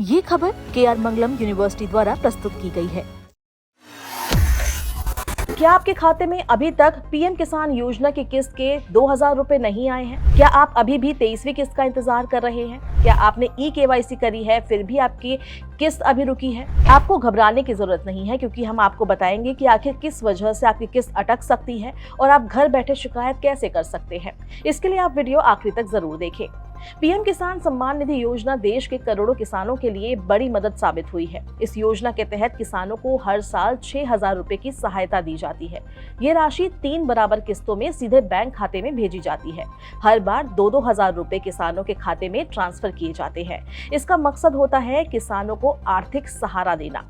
ये खबर KR मंगलम university द्वारा प्रस्तुत की गई है। क्या आपके खाते में अभी तक पीएम किसान योजना की किस्त के 2000 रुपए नहीं आए हैं? क्या आप अभी भी 23वीं किस्त का इंतजार कर रहे हैं? क्या आपने KYC करी है फिर भी आपकी किस्त अभी रुकी है? आपको घबराने की जरूरत नहीं है, क्योंकि हम आपको बताएंगे कि आखिर किस वजह से आपकी किस्त अटक सकती है और आप घर बैठे शिकायत कैसे कर सकते हैं। इसके लिए आप वीडियो आखिरी तक जरूर देखें। पीएम किसान सम्मान निधि योजना देश के करोड़ों किसानों के लिए बड़ी मदद साबित हुई है। इस योजना के तहत किसानों को हर साल 6000 रुपए की सहायता दी जाती है। ये राशि 3 बराबर किस्तों में सीधे बैंक खाते में भेजी जाती है। हर बार 2-2 हजार रुपए किसानों के खाते में ट्रांसफर किए जाते हैं। इसका मकसद होता है किसानों को आर्थिक सहारा देना।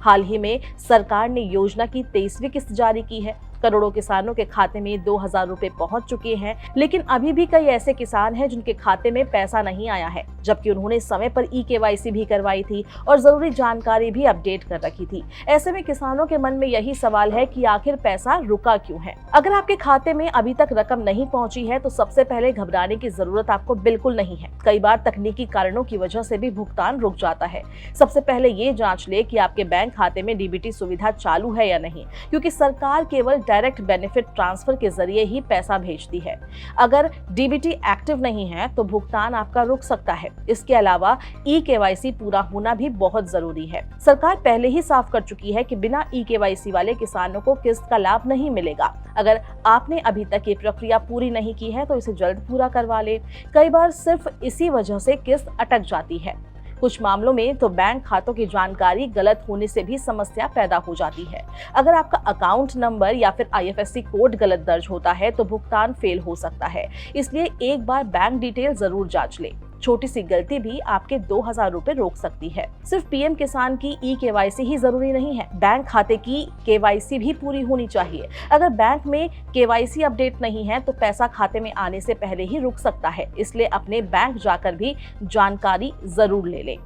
हाल ही में सरकार ने योजना की 23वीं किस्त जारी की है। करोड़ों किसानों के खाते में 2000 रुपए पहुंच चुके हैं, लेकिन अभी भी कई ऐसे किसान हैं जिनके खाते में पैसा नहीं आया है, जबकि उन्होंने समय पर KYC भी करवाई थी और जरूरी जानकारी भी अपडेट कर रखी थी। ऐसे में किसानों के मन में यही सवाल है कि आखिर पैसा रुका क्यों है। अगर आपके खाते में अभी तक रकम नहीं पहुंची है तो सबसे पहले घबराने की जरूरत आपको बिल्कुल नहीं है। कई बार तकनीकी कारणों की वजह से भी भुगतान रुक जाता है। सबसे पहले ये जांच ले कि आपके बैंक खाते में DBT सुविधा चालू है या नहीं, क्योंकि सरकार केवल डायरेक्ट बेनिफिट ट्रांसफर के जरिए ही पैसा भेजती है। अगर DBT एक्टिव नहीं है तो भुगतान आपका रुक सकता है। इसके अलावा KYC पूरा होना भी बहुत जरूरी है। सरकार पहले ही साफ कर चुकी है कि बिना KYC वाले किसानों को किस्त का लाभ नहीं मिलेगा। अगर आपने अभी तक ये प्रक्रिया पूरी नहीं की है तो इसे जल्द पूरा करवा ले। कई बार सिर्फ इसी वजह से किस्त अटक जाती है। कुछ मामलों में तो बैंक खातों की जानकारी गलत होने से भी समस्या पैदा हो जाती है। अगर आपका अकाउंट नंबर या फिर IFSC कोड गलत दर्ज होता है तो भुगतान फेल हो सकता है। इसलिए एक बार बैंक डिटेल जरूर जांच ले। छोटी सी गलती भी आपके 2000 रुपए रोक सकती है। सिर्फ पीएम किसान की KYC ही जरूरी नहीं है, बैंक खाते की KYC भी पूरी होनी चाहिए। अगर बैंक में KYC अपडेट नहीं है तो पैसा खाते में आने से पहले ही रुक सकता है। इसलिए अपने बैंक जाकर भी जानकारी जरूर ले लें।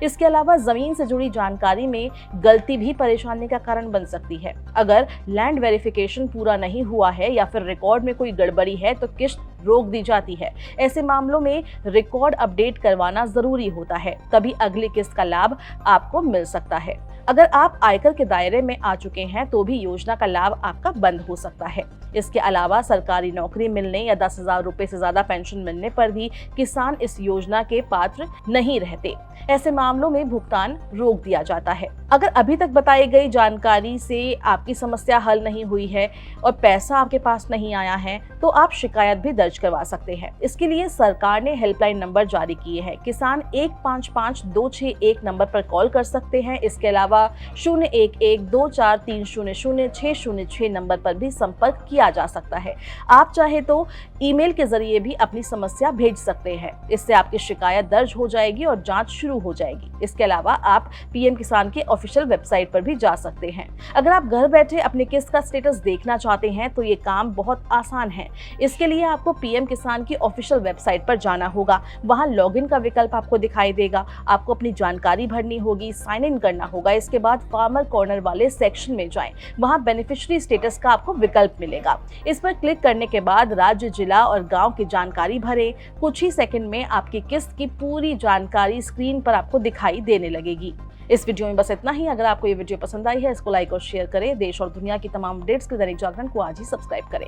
इसके अलावा जमीन से जुड़ी जानकारी में गलती भी परेशानी का कारण बन सकती है। अगर लैंड वेरिफिकेशन पूरा नहीं हुआ है या फिर रिकॉर्ड में कोई गड़बड़ी है तो किस्त रोक दी जाती है। ऐसे मामलों में रिकॉर्ड अपडेट करवाना जरूरी होता है, तभी अगली किस्त का लाभ आपको मिल सकता है। अगर आप आयकर के दायरे में आ चुके हैं तो भी योजना का लाभ आपका बंद हो सकता है। इसके अलावा सरकारी नौकरी मिलने या 10,000 रुपए से ज्यादा पेंशन मिलने पर भी किसान इस योजना के पात्र नहीं रहते। ऐसे मामलों में भुगतान रोक दिया जाता है। अगर अभी तक बताई गई जानकारी से आपकी समस्या हल नहीं हुई है और पैसा आपके पास नहीं आया है तो आप शिकायत भी दर्ज करवा सकते हैं। इसके लिए सरकार ने हेल्पलाइन नंबर जारी किए हैं। किसान 155261 नंबर पर कॉल कर सकते हैं। इसके अलावा 011243000606 नंबर पर भी संपर्क किया जा सकता है। आप चाहे तो ईमेल के जरिए भी अपनी समस्या भेज सकते हैं। इससे आपकी शिकायत दर्ज हो जाएगी और जांच शुरू हो जाएगी। इसके अलावा आप पीएम किसान के ऑफिशियल वेबसाइट पर भी जा सकते हैं। अगर आप घर बैठे अपने किस्त का स्टेटस देखना चाहते हैं तो ये काम बहुत आसान है। इसके लिए आपको पीएम किसान की ऑफिशियल वेबसाइट पर जाना होगा। वहां लॉगिन का विकल्प आपको दिखाई देगा। आपको अपनी जानकारी भरनी होगी, साइन इन करना होगा। इसके बाद फार्मर कॉर्नर वाले सेक्शन में जाएं। वहां बेनिफिशियरी स्टेटस का आपको विकल्प मिलेगा। इस पर क्लिक करने के बाद राज्य, जिला और गांव की जानकारी भरें। कुछ ही सेकंड में आपकी किस्त की पूरी जानकारी स्क्रीन पर आपको दिखाई देने लगेगी। इस वीडियो में बस इतना ही। अगर आपको ये वीडियो पसंद आई है इसको लाइक और शेयर करें। देश और दुनिया की तमाम अपडेट्स के दैनिक जागरण को आज ही सब्सक्राइब करें।